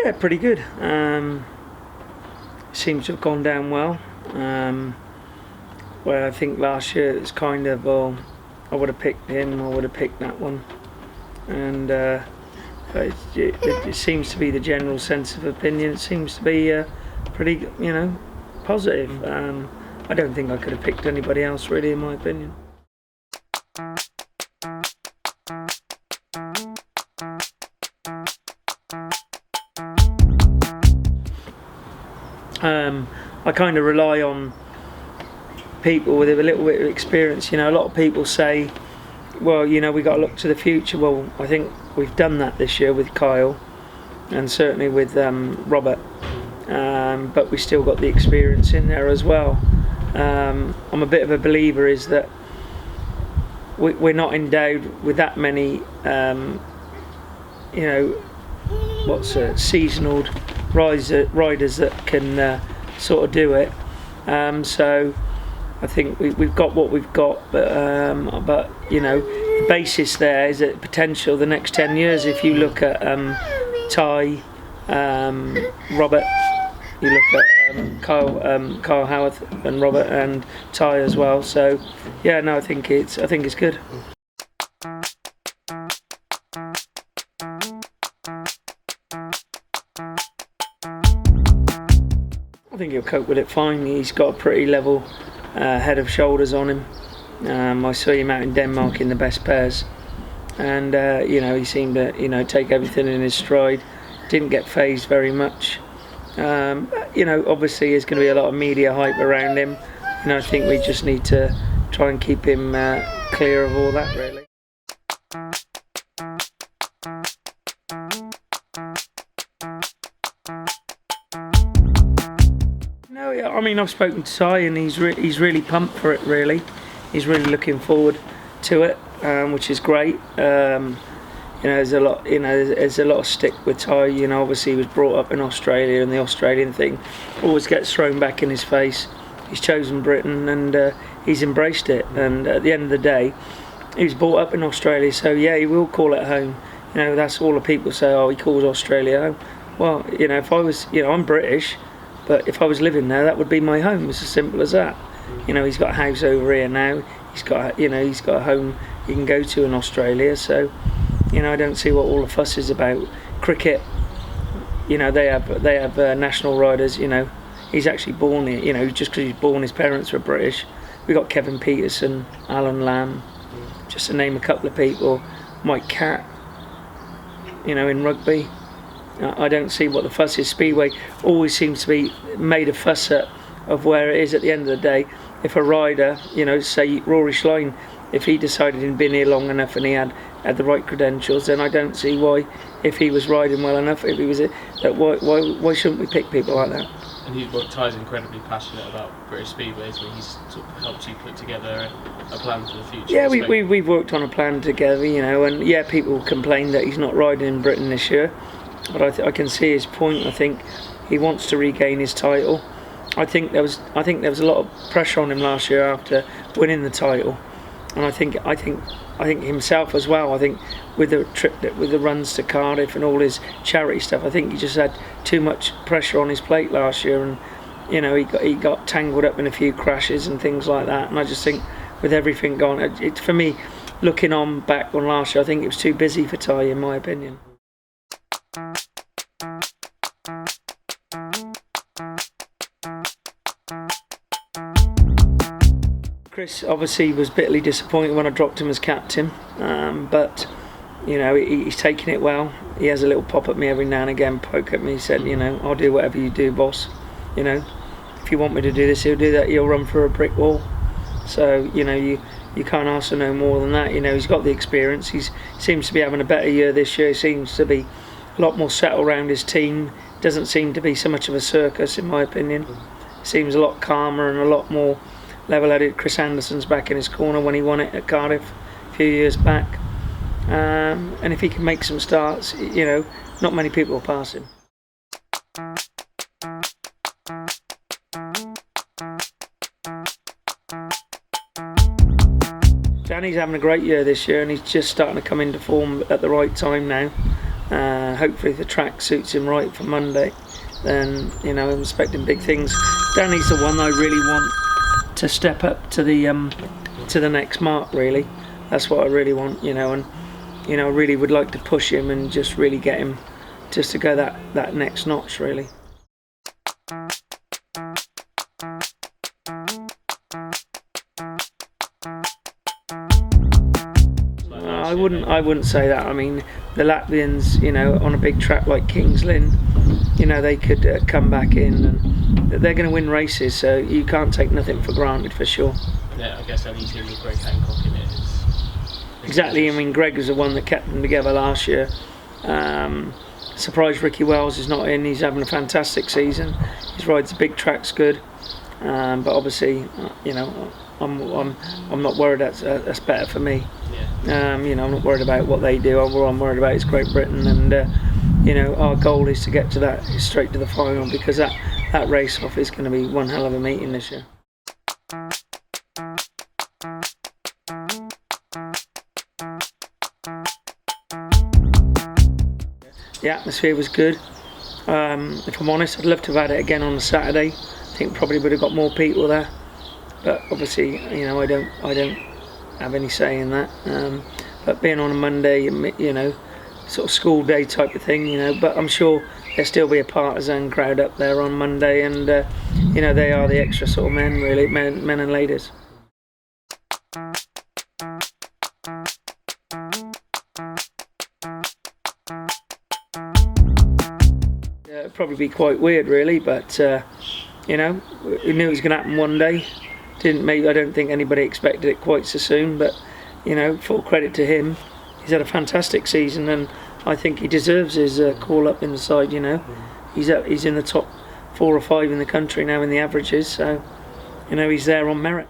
Yeah, pretty good. Seems to have gone down well. Where I think last year it's kind of, well, I would have picked him, I would have picked that one, and it seems to be the general sense of opinion. It seems to be pretty, positive. I don't think I could have picked anybody else really, in my opinion. I kind of rely on people with a little bit of experience. A lot of people say, well, we got to look to the future. Well, I think we've done that this year with Kyle and certainly with Robert, but we still got the experience in there as well. I'm a bit of a believer is that we're not endowed with that many seasonal riders that can sort of do it. So I think we've got what we've got, but the basis there is that potential the next 10 years. If you look at Ty, Robert, you look at Kyle Howarth and Robert and Ty as well. So yeah, no, I think it's good. I think he'll cope with it fine. He's got a pretty level head of shoulders on him. I saw him out in Denmark in the best pairs, and he seemed to take everything in his stride. Didn't get phased very much. Obviously there's going to be a lot of media hype around him. I think we just need to try and keep him clear of all that, really. I mean, I've spoken to Ty and he's really pumped for it, really. He's really looking forward to it, which is great. There's a lot of stick with Ty. Obviously he was brought up in Australia, and the Australian thing always gets thrown back in his face. He's chosen Britain and he's embraced it, and at the end of the day he was brought up in Australia, so yeah, he will call it home. That's all the people say, oh, he calls Australia home. Well, if I was, I'm British, but if I was living there, that would be my home. It's as simple as that. He's got a house over here now. He's got a home he can go to in Australia. So, I don't see what all the fuss is about. Cricket, they have national riders. He's actually born here. Just because he's born, his parents were British. We got Kevin Peterson, Alan Lamb, just to name a couple of people. Mike Catt, in rugby. I don't see what the fuss is. Speedway always seems to be made a fuss of where it is at the end of the day. If a rider, say Rory Schlein, if he decided he'd been here long enough and he had the right credentials, then I don't see why, if he was riding well enough, if he was why shouldn't we pick people like that? And Ty's incredibly passionate about British Speedways, where he's sort of helped you put together a plan for the future. Yeah, we've worked on a plan together, and yeah, people complain that he's not riding in Britain this year. But I can see his point. I think he wants to regain his title. I think there was a lot of pressure on him last year after winning the title, and I think himself as well. I think with the trip, with the runs to Cardiff and all his charity stuff, I think he just had too much pressure on his plate last year, and he got tangled up in a few crashes and things like that. And I just think with everything gone, for me, looking on back on last year, I think it was too busy for Ty, in my opinion. Chris obviously was bitterly disappointed when I dropped him as captain, but he's taking it well. He has a little pop at me every now and again, poke at me. He said, I'll do whatever you do, boss. If you want me to do this, he'll do that. He'll run through a brick wall. So you can't ask for no more than that. He's got the experience. He seems to be having a better year this year. He seems to be a lot more settled around his team. Doesn't seem to be so much of a circus, in my opinion. Seems a lot calmer and a lot more level-headed. Chris Anderson's back in his corner when he won it at Cardiff a few years back. And if he can make some starts, not many people will pass him. Danny's having a great year this year, and he's just starting to come into form at the right time now. Hopefully the track suits him right for Monday. Then I'm expecting big things. Danny's the one I really want to step up to the next mark. Really, that's what I really want. And I really would like to push him and just really get him just to go that next notch. Really. I wouldn't say that. I mean, the Latvians, on a big track like Kings Lynn, they could come back in, and they're going to win races. So you can't take nothing for granted, for sure. Yeah, I guess any team with Greg Hancock in it is exactly. I mean, Greg was the one that kept them together last year. Surprised Ricky Wells is not in. He's having a fantastic season. His rides the big tracks good, but obviously, I'm not worried. That's better for me. Yeah. I'm not worried about what they do. All I'm worried about is Great Britain, and our goal is to get to that straight to the final, because that race off is going to be one hell of a meeting this year. The atmosphere was good. If I'm honest, I'd love to have had it again on a Saturday. I think probably would have got more people there, but obviously, I don't have any say in that. But being on a Monday, sort of school day type of thing, but I'm sure there'll still be a partisan crowd up there on Monday, and they are the extra sort of men, really, men and ladies. It'd probably be quite weird, really, but we knew it was going to happen one day. I don't think anybody expected it quite so soon, but full credit to him. He's had a fantastic season, and I think he deserves his call up in the side. He's in the top 4 or 5 in the country now in the averages, so he's there on merit.